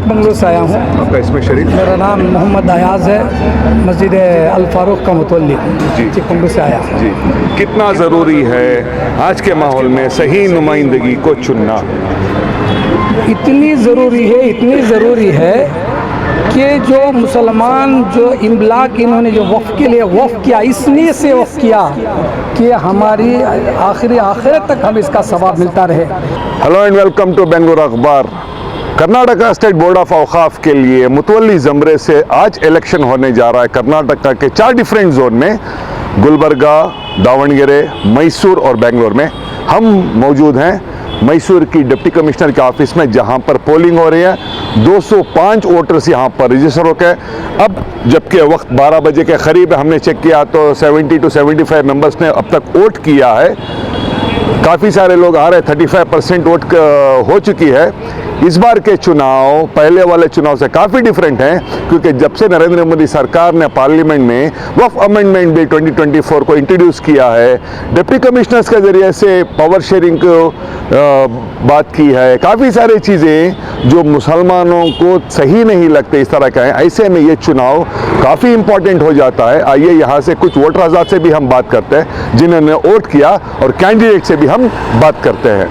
बंगलोर से आया हूँ। आपका इसमें शरीक? मेरा नाम मोहम्मद अयाज है, मस्जिद अल फारूक का मुतवल्ली जी। चिकबंगलूर से आया। जी, कितना ज़रूरी है आज के माहौल में सही नुमाइंदगी को चुनना? इतनी ज़रूरी है कि जो मुसलमान जो इमलाक इन्होंने जो वफ़ के लिए वफ़ किया, इसने से वफ़ किया कि हमारी आखिरत तक हम इसका सवाब मिलता रहे। Hello and welcome to Bengaluru Akhbar. Karnataka state board of औकाफ के लिए मुतवल्ली ज़मरे से आज इलेक्शन होने जा रहा है। कर्नाटका के 4 डिफरेंट जोन में, गुलबर्गा, दावणगेरे, मैसूर और बेंगलोर में हम मौजूद हैं। मैसूर की डिप्टी कमिश्नर के ऑफिस में, जहां पर पोलिंग हो रही है। 205 वोटर्स यहां पर रजिस्टर होकर, अब जबकि वक्त 12 बजे के करीब हमने चेक किया तो 70 to 75 मेंबर्स ने अब तक वोट किया है। काफ़ी सारे लोग आ रहे हैं, 35% वोट हो चुकी है। इस बार के चुनाव पहले वाले चुनाव से काफ़ी डिफरेंट हैं, क्योंकि जब से नरेंद्र मोदी सरकार ने पार्लियामेंट में वफ़ अमेंडमेंट बिल 2024 को इंट्रोड्यूस किया है, डिप्टी कमिश्नर्स के ज़रिए से पावर शेयरिंग को बात की है, काफ़ी सारी चीज़ें जो मुसलमानों को सही नहीं लगते इस तरह का है। ऐसे में ये चुनाव काफ़ी इम्पॉर्टेंट हो जाता है। आइए यहाँ से कुछ वोटर आज़ाद से भी हम बात करते हैं जिन्होंने वोट किया, और कैंडिडेट से भी हम बात करते हैं।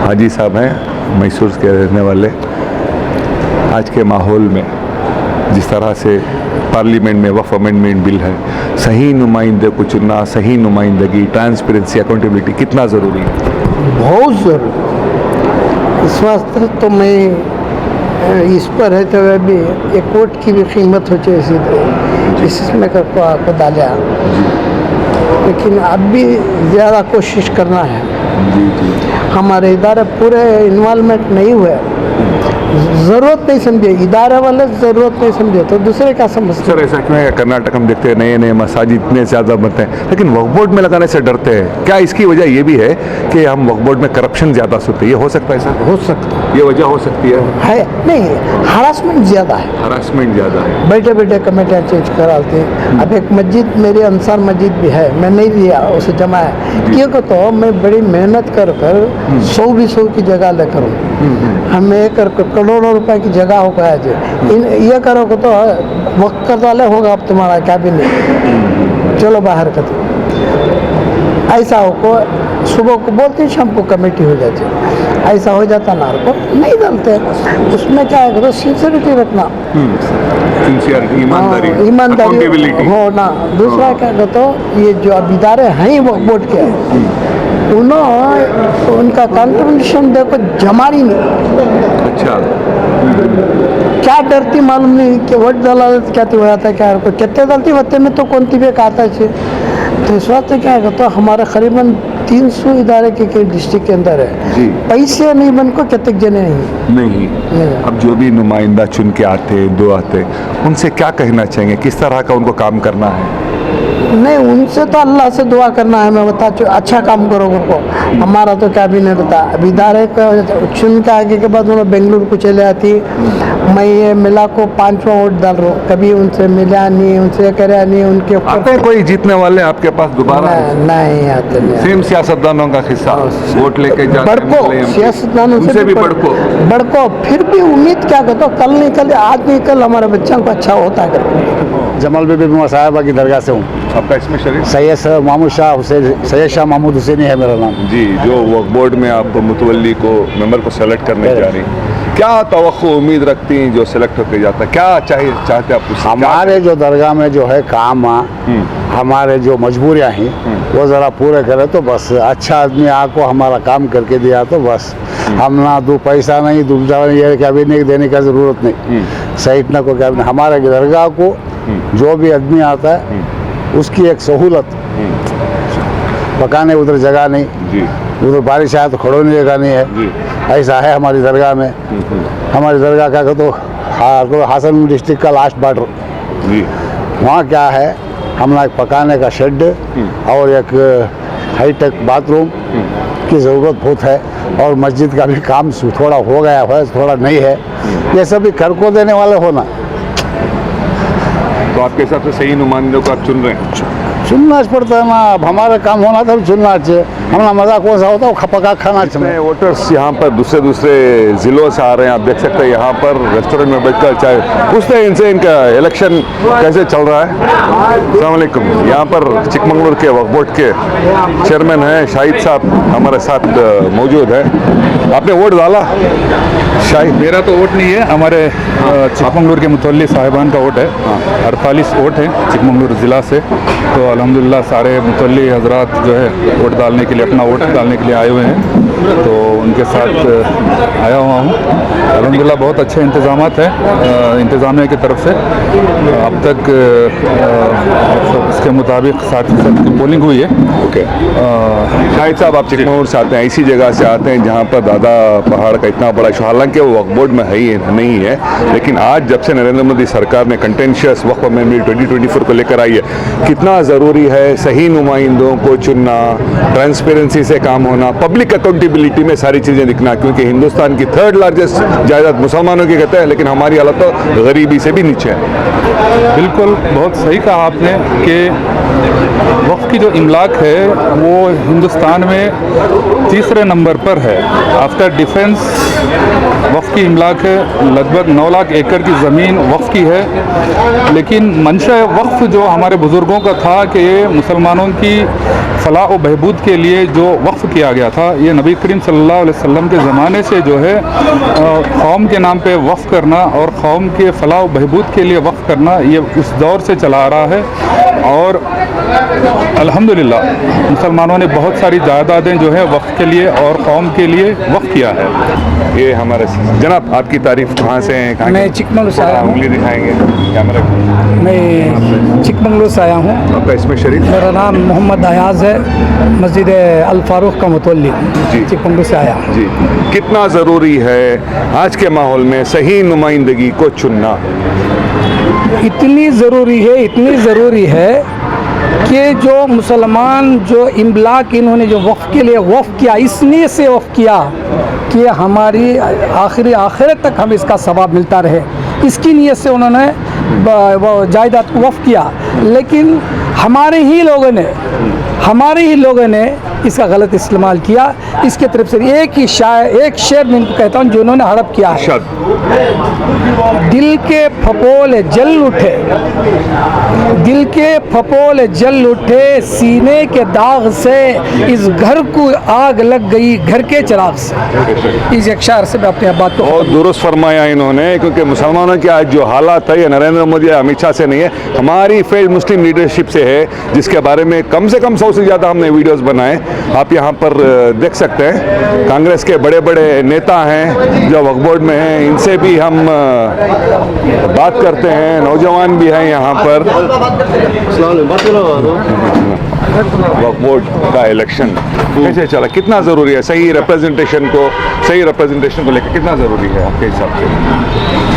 हाजी साहब हैं, मैसूर के रहने वाले। आज के माहौल में जिस तरह से पार्लियामेंट में वफ़ अमेंडमेंट बिल है, सही नुमाइंदे को चुनना, सही नुमाइंदगी, ट्रांसपेरेंसी, अकाउंटेबिलिटी कितना ज़रूरी है? बहुत ज़रूरी। इस वास्ते तो मैं इस पर है तो भी एक वोट की भी कीमत हो चाहिए इसमें करको आपको डाला, लेकिन अब भी ज़्यादा कोशिश करना है। हमारे इदारे पूरे इन्वॉल्वमेंट नहीं हुए, ज़रूरत नहीं समझे, इदारे वाले ज़रूरत नहीं समझे तो दूसरे क्या समझते? सर ऐसा क्यों है? कर्नाटक हम देखते हैं नए नए मसाजिद इतने ज़्यादा बनते हैं, लेकिन वक्फ बोर्ड में लगाने से डरते हैं। क्या इसकी वजह ये भी है कि हम वक्फ बोर्ड में करप्शन ज़्यादा होते हैं? ये हो सकता है सर? हो सकता है, ये वजह हो सकती है नहीं, हरासमेंट ज़्यादा है। हरासमेंट ज़्यादा है, बैठे बैठे कमेटियाँ चेंज कराते हैं। अब एक मस्जिद मेरी अंसार मस्जिद भी है, मैं नहीं दिया उसे जमा है, क्योंकि तो मैं बड़ी मेहनत कर 100-200 की जगह लेकर हमें करोड़ों रुपए की जगह हो गया है। ये करो तो वक्त कर डाले होगा अब तुम्हारा क्या भी नहीं, चलो बाहर कर दो। ऐसा हो को सुबह को बोलते शाम को कमेटी हो जाती है, ऐसा हो जाता ना को नहीं डालते। उसमें क्या है तो सिंसियरिटी रखना, ईमानदारी हो ना। दूसरा क्या कहते हो, ये जो अब इदारे हैं वक्फ बोर्ड के, उनका कंट्रीब्यूशन देखो जमारी नहीं। अच्छा, क्या डरती मालूम नहीं कि वोट दलालत क्या होता क्या कितने डरती होते में तो कौन भी खाता है। तो इस वक्त क्या है तो हमारे करीबन 300 इदारे के डिस्ट्रिक्ट के अंदर है जी। पैसे नहीं बन को कितने जने नहीं। अब जो भी नुमाइंदा चुन के आते, दो आते, उनसे क्या कहना चाहेंगे? किस तरह का उनको काम करना है? नहीं, उनसे तो अल्लाह से दुआ करना है। मैं बता अच्छा काम करो को, हमारा तो क्या भी नहीं रहता। अब इदारे का चुन के आगे के बाद उन्होंने बेंगलुरु को चले आती, मैं ये मिला को 5वां वोट डाल रहा हूँ, कभी उनसे मिला नहीं, उनसे कराया नहीं, उनके आते हैं कोई जीतने वाले आपके पास दोबारा? नहीं आते नहीं। सेम सियासतदानों का किस्सा, वोट लेके जाते हैं बड़को मुस्लिम, सियासतदानों उनसे भी बड़को फिर भी उम्मीद क्या करता हूँ, कल नहीं कल, आज नहीं कल हमारे बच्चों को अच्छा होता है। जमाल बेबी साहिबा की दरगाह से हूँ। आपका इसमें शरीक? सैयद महमूद शाह हुसैन, सैयद शाह महमूद हुसैनी है मेरा नाम। जी, जो वक्फ बोर्ड में आप मुतवल्ली को मेंबर को सेलेक्ट करने जा रही, क्या तवक्को उम्मीद रखती हैं जो सेलेक्ट होकर जाता है? क्या चाहते आप उससे? हमारे जो दरगाह में जो है काम, हमारे जो मजबूरियाँ हैं वो ज़रा पूरे करे तो बस। अच्छा आदमी आको हमारा काम करके दिया तो बस। हम ना दो पैसा नहीं, दूसरा ये क्या भी नहीं देने का ज़रूरत नहीं, सही ना को क्या भी। हमारे दरगाह को जो भी आदमी आता है उसकी एक सहूलत, पकाने उधर जगह नहीं, उधर बारिश आए तो खड़ोने जगह नहीं है, ऐसा है हमारी दरगाह में। हमारी दरगाह क्या कहते हो, हासन डिस्ट्रिक्ट का लास्ट बॉर्डर, वहाँ क्या है, हमने एक पकाने का शेड और एक हाईटेक बाथरूम की ज़रूरत बहुत है, और मस्जिद का भी काम थोड़ा हो गया है, थोड़ा नहीं है। ये सभी घर को देने वाले होना, तो आपके हिसाब से सही नुमाइंदों को आप चुन रहे हैं? चुनना पड़ता है ना। अब हमारा काम होना था चुनना चाहिए, हमारा मज़ा कौन सा होता है, वो पका खाना चाहिए। वोटर्स यहाँ पर दूसरे ज़िलों से आ रहे हैं, आप देख सकते हैं यहाँ पर रेस्टोरेंट में बैठकर चाय पूछते हैं इनसे, इनका इलेक्शन कैसे चल रहा है। अस्सलाम वालेकुम। यहाँ पर चिकमंगलूर के वक्फ बोर्ड के चेयरमैन हैं शाहिद साहब हमारे साथ मौजूद है। आपने वोट डाला? शाहिद? मेरा तो वोट नहीं है, हमारे चिकमंगलूर के मुतवल्ली साहिबान का वोट है। 48 वोट है चिकमंगलूर ज़िला से, तो अल्हम्दुलिल्लाह सारे मुतवल्ली हजरात जो है वोट डालने के लिए, अपना वोट डालने के लिए आए हुए हैं, तो उनके साथ आया हुआ हूँ। अल्हम्दुलिल्लाह बहुत अच्छे इंतज़ामात हैं इंतज़ामिया की तरफ से। अब तक इसके मुताबिक 60% की पोलिंग हुई है। ओके। शाहिद साहब, आप चिकमंगलूर से आते हैं, इसी जगह से आते हैं जहाँ पर दादा पहाड़ का इतना बड़ा इशू, हालांकि वो वक्फ बोर्ड में है ही नहीं है, लेकिन आज जब से नरेंद्र मोदी सरकार ने कंटेंशियस वक्फ अमेंडमेंट 2024 को लेकर आई है, कितना ज़रूरी है सही नुमाइंदों को चुनना, ट्रांसपेरेंसी से काम होना, पब्लिक अकाउंटेबिलिटी में सारी चीज़ें दिखना, क्योंकि हिंदुस्तान की 3rd लार्जेस्ट जायदाद मुसलमानों की कहते हैं, लेकिन हमारी हालत तो गरीबी से भी नीचे है। बिल्कुल, बहुत सही कहा आपने कि वक्फ की जो इमलाक है वो हिंदुस्तान में 3रे नंबर पर है। आफ्टर डिफेंस वक्फ की इमलाक है, लगभग 9 लाख एकड़ की ज़मीन वक्फ की है। लेकिन मंशा वक्फ जो हमारे बुज़ुर्गों का था कि ये मुसलमानों की फलाह व बहबूद के लिए जो वक्फ किया गया था, ये नबी करीम सल्लल्लाहु अलैहि वसल्लम के ज़माने से जो है कौम के नाम पे वक्फ करना और कौम के फलाह व बहबूद के लिए वक्फ करना, ये उस दौर से चला आ रहा है। और अल्हम्दुलिल्लाह मुसलमानों ने बहुत सारी जायदादें जो है वक्फ के लिए और कौम के लिए वक्फ किया है। ये हमारे जनाब, आपकी तारीफ कहाँ से हैं? कहाँ मैं चिकमंगलूर से आया हूँ। उंगली दिखाएंगे कैमरा? मैं चिकमंगलूर से आया हूँ। आपका इसमें शरीक? मेरा नाम मोहम्मद अयाज है, मस्जिद अल फारूक का मुतवल्ली चिकमंगलूर से आया हूँ। जी, कितना ज़रूरी है आज के माहौल में सही नुमाइंदगी को चुनना? इतनी ज़रूरी है कि जो मुसलमान जो इमलाक इन्होंने जो वक्फ के लिए वक्फ किया, इसलिए से वक्फ किया कि हमारी आखिरत तक हमें इसका सवाब मिलता रहे, इसकी नीयत से उन्होंने जायदाद को वक्फ किया। लेकिन हमारे ही लोगों ने इसका गलत इस्तेमाल किया। इसके तरफ से एक शेर मैं इनको कहता हूँ जिन्होंने हड़प किया है। दिल के फपोले जल उठे सीने के दाग से, इस घर को आग लग गई घर के चिराग से। इस एक शेर से मैं अपनी बात को बहुत दुरुस्त फरमाया इन्होंने, क्योंकि मुसलमानों के आज जो हालात है ये नरेंद्र मोदी या अमित शाह से नहीं है, हमारी फेल्ड मुस्लिम लीडरशिप से है, जिसके बारे में कम से कम 100 से ज़्यादा हमने वीडियोस बनाए। आप यहाँ पर देख सकते हैं कांग्रेस के बड़े बड़े नेता हैं जो वक्फ बोर्ड में हैं, इनसे भी हम बात करते हैं, नौजवान भी हैं यहाँ पर। वक्फ बोर्ड का इलेक्शन कैसे चला, कितना ज़रूरी है, सही रिप्रेजेंटेशन को लेकर कितना ज़रूरी है आपके हिसाब से?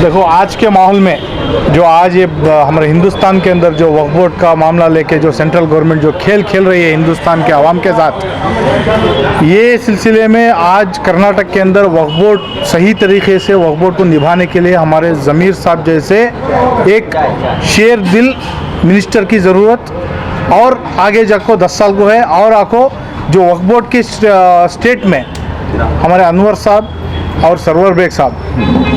देखो आज के माहौल में जो आज ये हमारे हिंदुस्तान के अंदर जो वक्फ बोर्ड का मामला लेके जो सेंट्रल गवर्नमेंट जो खेल खेल रही है हिंदुस्तान के आवाम के साथ, ये सिलसिले में आज कर्नाटक के अंदर वक्फ बोर्ड सही तरीके से वक्फ बोर्ड को निभाने के लिए हमारे ज़मीर साहब जैसे एक शेर दिल मिनिस्टर की ज़रूरत, और आगे जाको 10 साल को है, और आको जो वक्फ बोर्ड के स्टेट में हमारे अनवर साहब और सरवर बेग साहब,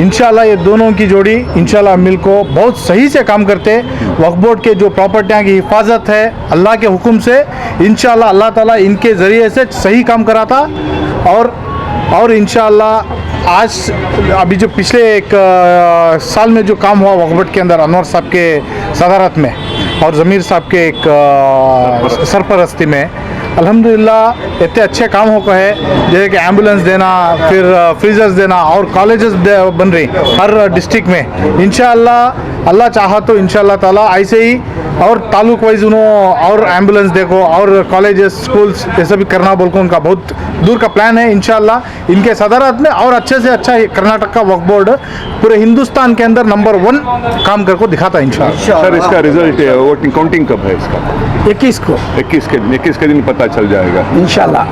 इंशाल्लाह ये दोनों की जोड़ी इंशाल्लाह मिल को बहुत सही से काम करते। वक्फ बोर्ड के जो प्रॉपर्टियाँ की हिफाजत है अल्लाह के हुक्म से, इंशाल्लाह अल्लाह ताला इनके ज़रिए से सही काम कराता। और इंशाल्लाह आज अभी जो पिछले एक साल में जो काम हुआ वक्फ बोर्ड के अंदर अनवर साहब के सदारत में और ज़मीर साहब के एक सरपरस्ती में, अल्हम्दुलिल्लाह इतने अच्छे काम हो गए हैं, जैसे कि एम्बुलेंस देना, फिर फ्रीजर्स देना, और कॉलेजेस बन रही हर डिस्ट्रिक्ट में। इंशाअल्लाह अल्लाह चाहा तो इंशाअल्लाह ताला ऐसे ही और तालुक वाइज उन्होंने और एम्बुलेंस देखो और कॉलेजेस स्कूल्स ये सब करना बोल को उनका बहुत दूर का प्लान है। इंशाअल्लाह इनके सदारत में और अच्छे से अच्छा कर्नाटक का वक्फ बोर्ड पूरे हिंदुस्तान के अंदर नंबर 1 काम करके दिखाता है इंशाअल्लाह। सर इसका रिजल्ट वोटिंग काउंटिंग कब है इसका? 21 को 21 के दिन पता चल जाएगा इंशाल्लाह।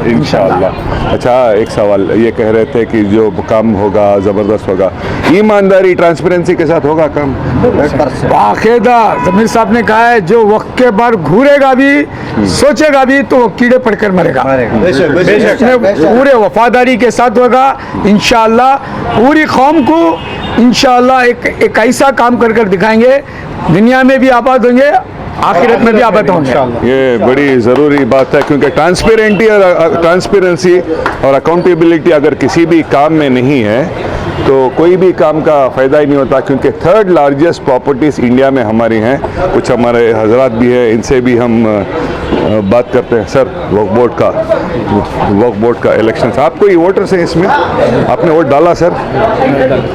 अच्छा, एक सवाल ये कह रहे थे कि जो काम होगा ज़बरदस्त होगा, ईमानदारी ट्रांसपेरेंसी के साथ होगा काम? बाकायदा ज़मीर साहब ने कहा है जो वक्त के बाद घूरेगा भी सोचेगा भी तो वो कीड़े पड़कर मरेगा। इसमें पूरे वफादारी के साथ होगा इंशाअल्लाह। पूरी कौम को इंशाअल्लाह एक ऐसा काम कर दिखाएंगे, दुनिया में भी आबाद होंगे, आखिरत में भी आबाद होंगे। ये बड़ी ज़रूरी बात है, क्योंकि ट्रांसपेरेंसी और अकाउंटेबिलिटी अगर किसी भी काम में नहीं है तो कोई भी काम का फ़ायदा ही नहीं होता। क्योंकि 3rd लार्जेस्ट प्रॉपर्टीज़ इंडिया में हमारी हैं, कुछ हमारे हजरात भी हैं, इनसे भी हम बात करते हैं। सर वक्फ बोर्ड का इलेक्शन, आप कोई वोटर्स हैं इसमें, आपने वोट डाला? सर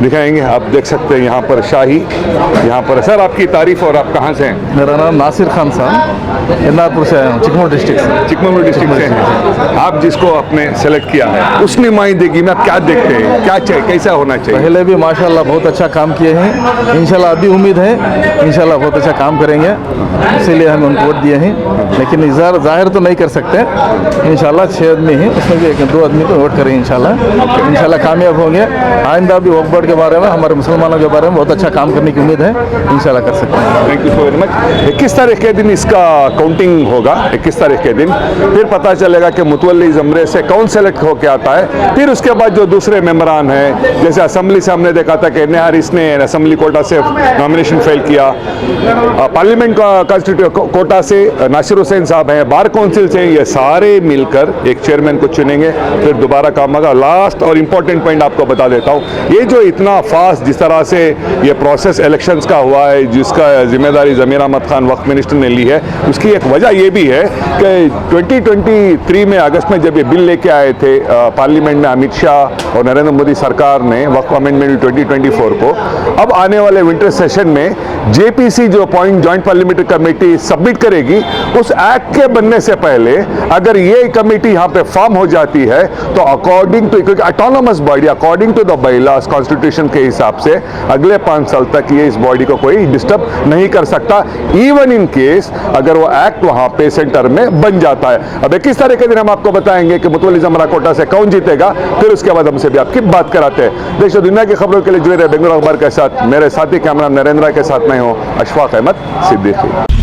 दिखाएंगे, आप देख सकते हैं यहाँ पर शाही, यहाँ पर। सर आपकी तारीफ, और आप कहाँ से हैं? मेरा नाम नासिर खान साहब, एन्नापुर से आया हूँ, चिकमगढ़ डिस्ट्रिक्ट से। चिकमगढ़ डिस्ट्रिक्ट से हैं आप। जिसको आपने सेलेक्ट किया है उस नुमाइंदगी में आप क्या देखते हैं, क्या चाहिए, कैसा होना चाहिए? पहले भी माशाल्लाह बहुत अच्छा काम किए हैं, इंशाल्लाह अभी उम्मीद है इंशाल्लाह बहुत अच्छा काम करेंगे, इसीलिए हम उनको वोट दिए हैं। लेकिन ज़ाहिर तो नहीं कर सकते, इंशाल्लाह 6 आदमी हैं, उसमें भी 2 आदमी को वोट करेंगे इंशाल्लाह कामयाब होंगे। आइंदा भी वक्फ बोर्ड के बारे में, हमारे मुसलमानों के बारे में बहुत अच्छा काम करने की उम्मीद है, इंशाल्लाह कर सकते हैं। Thank you so very much. 21 तारीख के दिन इसका काउंटिंग होगा, 21 तारीख के दिन फिर पता चलेगा कि मुतवल्ली ज़मरे से कौन सेलेक्ट होकर आता है। फिर उसके बाद जो दूसरे मेंबरान हैं, जैसे असेंबली से हमने देखा था कि NARIS ने असेंबली कोटा से नॉमिनेशन फेल किया, पार्लियामेंट कॉन्स्टिट्यूट कोटा से नासिर हुसैन साहब हैं, बार काउंसिल से, ये सारे मिलकर एक चेयरमैन को चुनेंगे, फिर दोबारा काम होगा। लास्ट और इम्पोर्टेंट पॉइंट आपको बता देता हूँ, ये जो इतना फास्ट जिस तरह से ये प्रोसेस इलेक्शंस का हुआ है, जिसका जिम्मेदारी ज़मीर अहमद खान वक्फ मिनिस्टर ने ली है, उसकी एक वजह ये भी है कि 2023 में अगस्त में जब ये बिल लेके आए थे पार्लियामेंट में अमित शाह और नरेंद्र मोदी सरकार ने वक्फ अमेंडमेंट 2024 को, अब आने वाले विंटर सेशन में JPC जो जॉइंट पार्लियामेंट्री कमेटी सबमिट करेगी, उस एक्ट के बनने से पहले अगर ये कमेटी यहाँ पे फॉर्म हो जाती है तो अकॉर्डिंग टू, क्योंकि autonomous body according to the bylaws constitution के हिसाब से अगले 5 साल तक ये इस बॉडी को कोई डिस्टर्ब नहीं कर सकता, इवन इन केस अगर वो एक्ट वहाँ पे सेंटर में बन जाता है। अब 21 तारीख के दिन हम आपको बताएंगे कि मुतवल्ली ज़मरा कोटा से कौन जीतेगा, फिर उसके बाद हमसे भी आपकी बात कराते हैं। देश और दुनिया की खबरों के लिए जुड़े रहे बेंगलुरु अखबार के साथ। मेरे साथी कैमरा नरेंद्र के साथ मैं हूँ अशफाक अहमद सिद्दीकी।